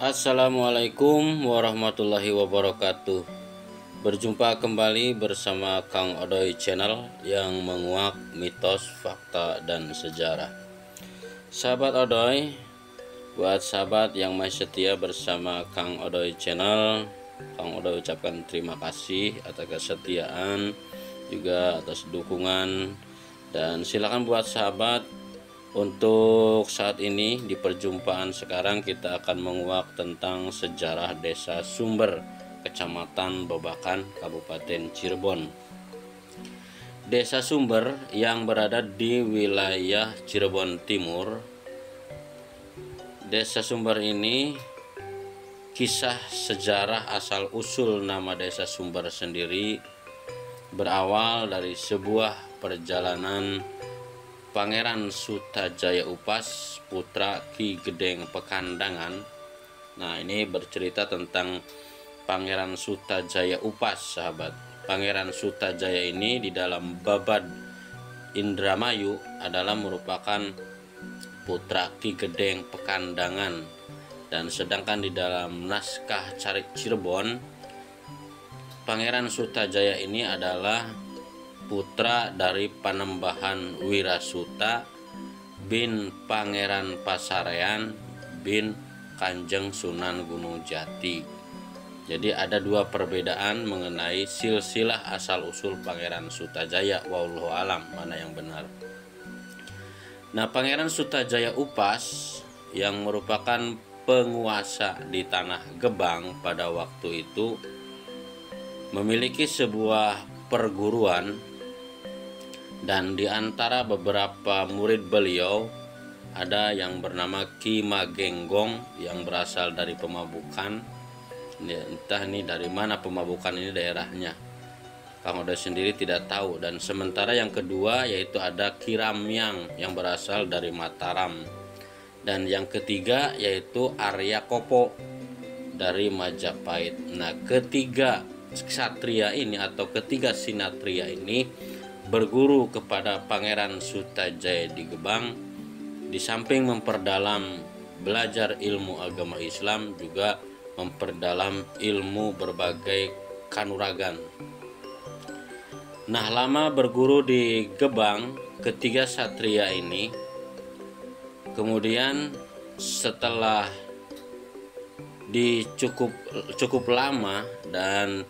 Assalamualaikum warahmatullahi wabarakatuh. Berjumpa kembali bersama Kang Odoy Channel yang menguak mitos, fakta, dan sejarah. Sahabat Odoy, buat sahabat yang masih setia bersama Kang Odoy Channel, Kang Odoy ucapkan terima kasih atas kesetiaan, juga atas dukungan. Dan silakan buat sahabat, untuk saat ini di perjumpaan sekarang kita akan menguak tentang sejarah Desa Sumber, Kecamatan Babakan, Kabupaten Cirebon. Desa Sumber yang berada di wilayah Cirebon Timur. Desa Sumber ini, kisah sejarah asal usul nama Desa Sumber sendiri berawal dari sebuah perjalanan Pangeran Sutajaya Upas, putra Ki Gedeng Pekandangan. Nah, ini bercerita tentang Pangeran Sutajaya Upas, sahabat. Pangeran Sutajaya ini di dalam Babad Indramayu adalah merupakan putra Ki Gedeng Pekandangan, dan sedangkan di dalam naskah Carik Cirebon, Pangeran Sutajaya ini adalah putra dari Panembahan Wirasuta bin Pangeran Pasarean bin Kanjeng Sunan Gunung Jati. Jadi ada dua perbedaan mengenai silsilah asal usul Pangeran Sutajaya, wallahu alam mana yang benar. Nah, Pangeran Sutajaya Upas yang merupakan penguasa di tanah Gebang pada waktu itu memiliki sebuah perguruan, dan di antara beberapa murid beliau ada yang bernama Ki Magenggong yang berasal dari Pemabukan. Entah ini dari mana Pemabukan ini daerahnya, Kang Odoy sendiri tidak tahu. Dan sementara yang kedua yaitu ada Ki Ramyang yang berasal dari Mataram, dan yang ketiga yaitu Arya Kopo dari Majapahit. Nah, ketiga ksatria ini atau ketiga sinatria ini berguru kepada Pangeran Sutajaya di Gebang. Di samping memperdalam belajar ilmu agama Islam, juga memperdalam ilmu berbagai kanuragan. Nah, lama berguru di Gebang, ketiga satria ini kemudian setelah cukup lama, dan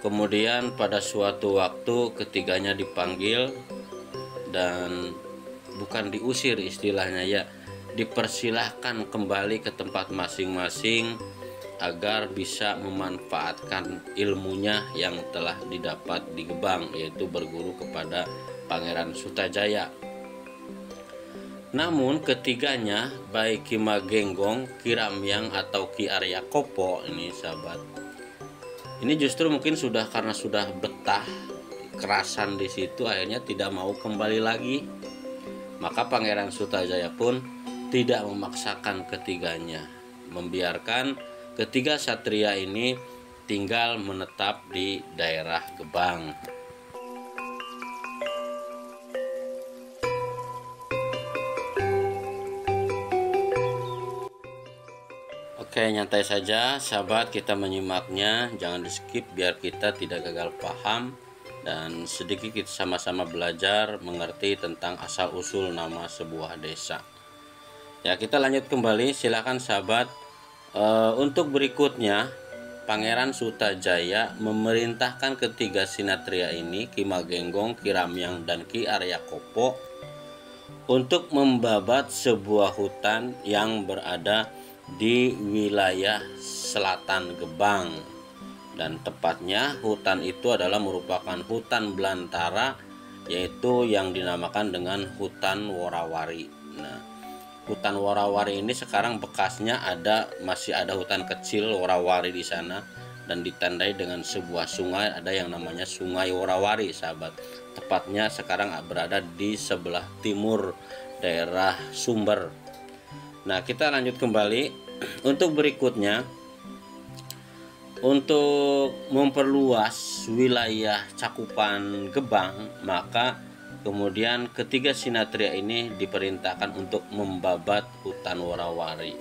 kemudian pada suatu waktu ketiganya dipanggil, dan bukan diusir istilahnya ya, dipersilahkan kembali ke tempat masing-masing agar bisa memanfaatkan ilmunya yang telah didapat di Gebang, yaitu berguru kepada Pangeran Sutajaya. Namun ketiganya, baik Ki Magenggong, Ki Ramyang atau Ki Arya Kopo ini, sahabat, ini justru mungkin karena sudah betah kerasan di situ, akhirnya tidak mau kembali lagi. Maka Pangeran Sutajaya pun tidak memaksakan ketiganya, membiarkan ketiga satria ini tinggal menetap di daerah Gebang. Oke, nyantai saja sahabat, kita menyimaknya, jangan di skip biar kita tidak gagal paham, dan sedikit kita sama-sama belajar mengerti tentang asal usul nama sebuah desa. Ya, kita lanjut kembali, silakan sahabat. Untuk berikutnya, Pangeran Sutajaya memerintahkan ketiga sinatria ini, Ki Magenggong, Ki Ramyang, dan Ki Arya Kopo, untuk membabat sebuah hutan yang berada di wilayah selatan Gebang, dan tepatnya hutan itu adalah merupakan hutan belantara, yaitu yang dinamakan dengan hutan Worawari. Nah, hutan Worawari ini sekarang bekasnya masih ada hutan kecil Worawari di sana, dan ditandai dengan sebuah sungai, ada yang namanya Sungai Worawari, sahabat. Tepatnya sekarang berada di sebelah timur daerah Sumber. Nah, kita lanjut kembali. Untuk berikutnya, untuk memperluas wilayah cakupan Gebang, maka kemudian ketiga sinatria ini diperintahkan untuk membabat hutan Worawari.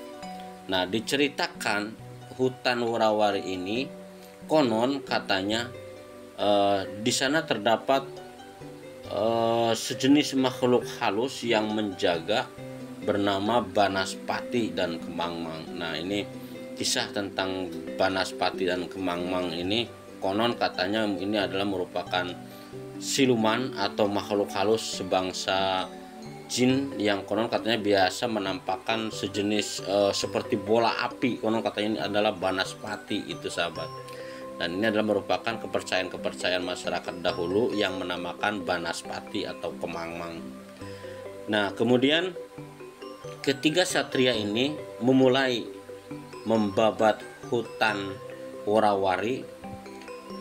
Nah, diceritakan hutan Worawari ini konon katanya di sana terdapat sejenis makhluk halus yang menjaga bernama Banaspati dan Kemangmang. Nah, ini kisah tentang Banaspati dan Kemangmang ini konon katanya ini adalah merupakan siluman atau makhluk halus sebangsa jin yang konon katanya biasa menampakkan sejenis seperti bola api. Konon katanya ini adalah Banaspati itu, sahabat. Dan ini adalah merupakan kepercayaan masyarakat dahulu yang menamakan Banaspati atau Kemangmang. Nah, kemudian ketiga satria ini memulai membabat hutan Worawari.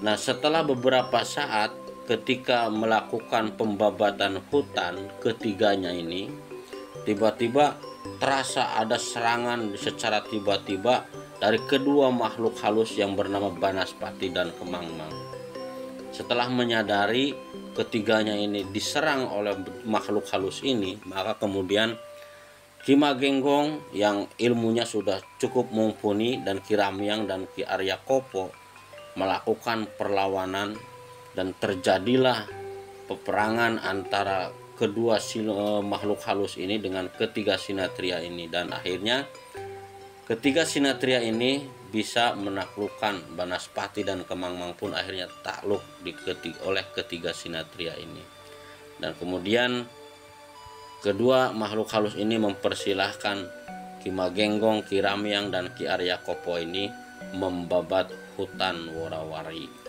Nah, setelah beberapa saat ketika melakukan pembabatan hutan ketiganya ini, tiba-tiba terasa ada serangan secara tiba-tiba dari kedua makhluk halus yang bernama Banaspati dan Kemangmang. Setelah menyadari ketiganya ini diserang oleh makhluk halus ini, maka kemudian Ki Magenggong yang ilmunya sudah cukup mumpuni dan Ki Ramyang dan Ki Arya Kopo melakukan perlawanan dan terjadilah peperangan antara kedua makhluk halus ini dengan ketiga sinatria ini, dan akhirnya ketiga sinatria ini bisa menaklukkan Banaspati dan Kemangmang pun akhirnya takluk oleh ketiga sinatria ini. Dan kemudian kedua makhluk halus ini mempersilahkan Ki Magenggong, Ki Ramyang dan Ki Arya Kopo ini membabat hutan Worawari.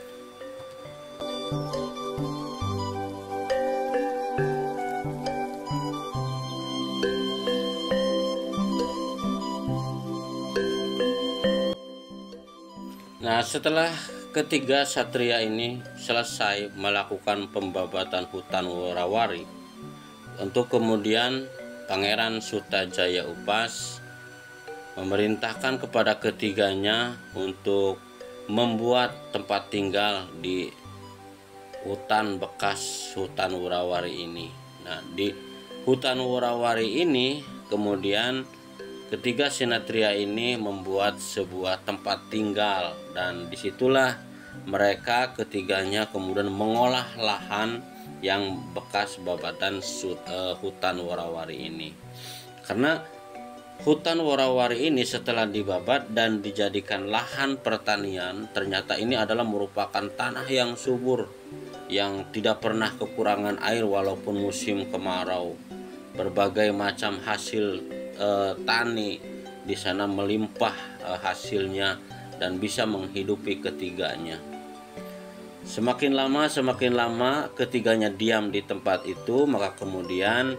Nah, setelah ketiga satria ini selesai melakukan pembabatan hutan Worawari, untuk kemudian Pangeran Sutajaya Upas memerintahkan kepada ketiganya untuk membuat tempat tinggal di hutan bekas hutan Worawari ini. Nah, di hutan Worawari ini kemudian ketiga sinatria ini membuat sebuah tempat tinggal, dan disitulah mereka ketiganya kemudian mengolah lahan yang bekas babatan hutan Worawari ini. Karena hutan Worawari ini setelah dibabat dan dijadikan lahan pertanian, ternyata ini adalah merupakan tanah yang subur, yang tidak pernah kekurangan air walaupun musim kemarau. Berbagai macam hasil tani di sana melimpah hasilnya dan bisa menghidupi ketiganya. Semakin lama ketiganya diam di tempat itu, maka kemudian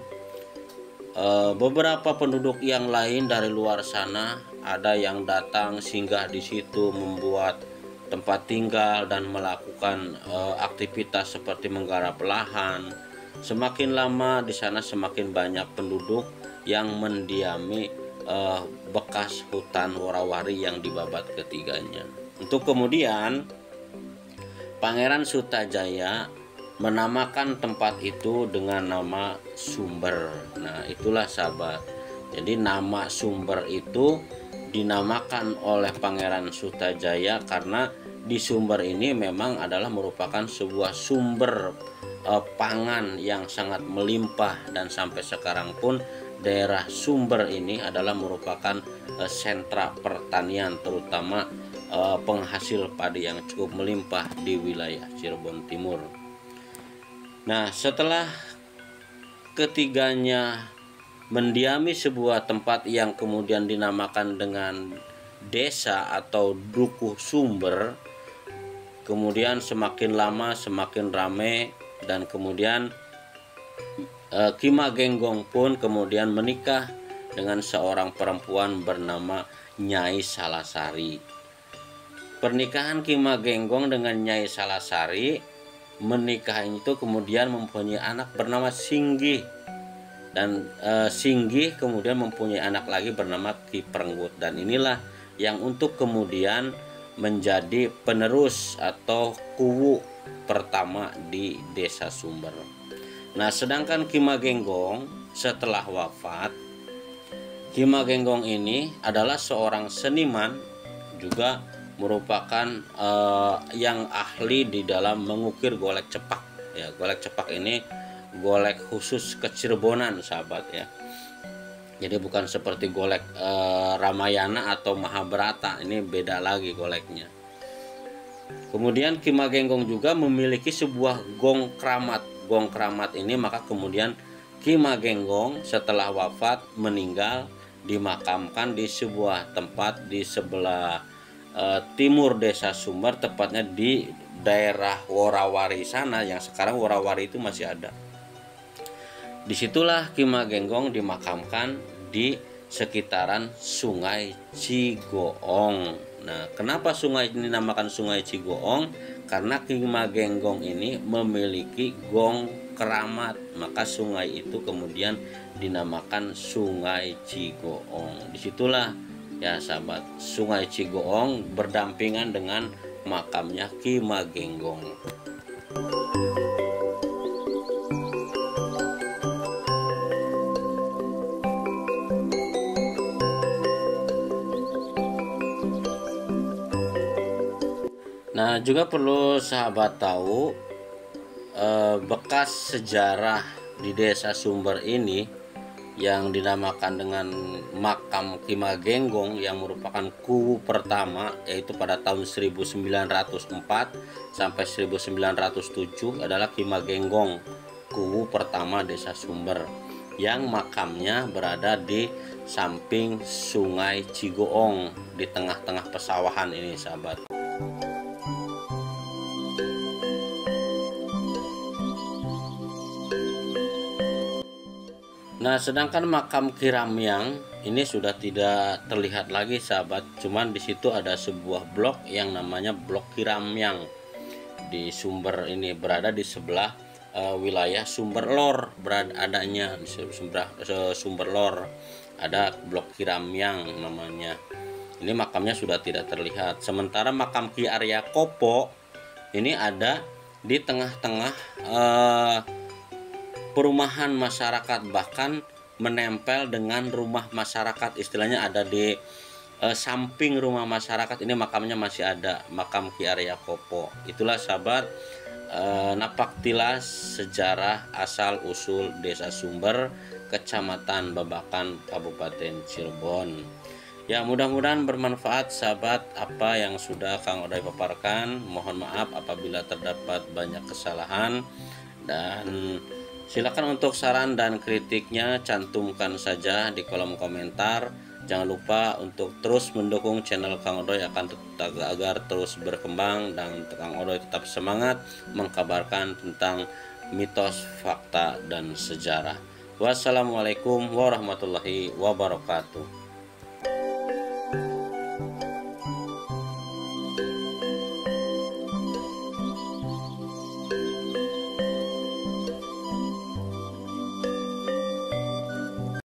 beberapa penduduk yang lain dari luar sana ada yang datang singgah di situ, membuat tempat tinggal dan melakukan aktivitas seperti menggarap lahan. Semakin lama di sana semakin banyak penduduk yang mendiami bekas hutan Worawari yang dibabat ketiganya. Untuk kemudian Pangeran Sutajaya menamakan tempat itu dengan nama Sumber. Nah, itulah sahabat. Jadi nama Sumber itu dinamakan oleh Pangeran Sutajaya karena di Sumber ini memang adalah merupakan sebuah sumber pangan yang sangat melimpah, dan sampai sekarang pun daerah Sumber ini adalah merupakan sentra pertanian, terutama penghasil padi yang cukup melimpah di wilayah Cirebon Timur. Nah, setelah ketiganya mendiami sebuah tempat yang kemudian dinamakan dengan desa atau Dukuh Sumber, kemudian semakin lama semakin ramai, dan kemudian Ki Magenggong pun kemudian menikah dengan seorang perempuan bernama Nyai Salasari. Pernikahan Ki Magenggong dengan Nyai Salasari, menikah itu kemudian mempunyai anak bernama Singgih, dan Singgih kemudian mempunyai anak lagi bernama Ki Prenggut, dan inilah yang untuk kemudian menjadi penerus atau kuwu pertama di desa Sumber. Nah, sedangkan Ki Magenggong setelah wafat, Ki Magenggong ini adalah seorang seniman, juga merupakan yang ahli di dalam mengukir golek cepak. Ya, golek cepak ini golek khusus kecirebonan, sahabat ya. Jadi bukan seperti golek Ramayana atau Mahabharata, ini beda lagi goleknya. Kemudian Ki Magenggong juga memiliki sebuah gong keramat. Gong keramat ini maka kemudian Ki Magenggong setelah wafat meninggal dimakamkan di sebuah tempat di sebelah timur Desa Sumber, tepatnya di daerah Worawari sana, yang sekarang Worawari itu masih ada. Disitulah Ki Magenggong dimakamkan di sekitaran Sungai Cigoong. Nah, kenapa sungai ini dinamakan Sungai Cigoong? Karena Ki Magenggong ini memiliki gong keramat, maka sungai itu kemudian dinamakan Sungai Cigoong. Disitulah ya sahabat, Sungai Cigoong berdampingan dengan makamnya Ki Magenggong. Nah, juga perlu sahabat tahu bekas sejarah di Desa Sumber ini yang dinamakan dengan makam Ki Magenggong yang merupakan kuwu pertama, yaitu pada tahun 1904 sampai 1907 adalah Ki Magenggong, kuwu pertama Desa Sumber, yang makamnya berada di samping Sungai Cigoong di tengah-tengah pesawahan ini sahabat. Nah, sedangkan makam Ki Ramyang ini sudah tidak terlihat lagi sahabat. Cuman di situ ada sebuah blok yang namanya Blok Ki Ramyang di Sumber ini, berada di sebelah wilayah Sumber Lor, berada adanya di sebelah Sumber Lor ada Blok Ki Ramyang namanya. Ini makamnya sudah tidak terlihat. Sementara makam Ki Arya Kopo ini ada di tengah-tengah perumahan masyarakat, bahkan menempel dengan rumah masyarakat, istilahnya ada di samping rumah masyarakat. Ini makamnya masih ada, makam Ki Arya Kopo. Itulah sahabat napaktilas sejarah asal usul Desa Sumber, Kecamatan Babakan, Kabupaten Cirebon. Ya, mudah-mudahan bermanfaat sahabat apa yang sudah Kang Oday paparkan. Mohon maaf apabila terdapat banyak kesalahan, dan silakan untuk saran dan kritiknya cantumkan saja di kolom komentar. Jangan lupa untuk terus mendukung channel Kang Oday agar terus berkembang, dan Kang Oday tetap semangat mengkabarkan tentang mitos, fakta, dan sejarah. Wassalamualaikum warahmatullahi wabarakatuh.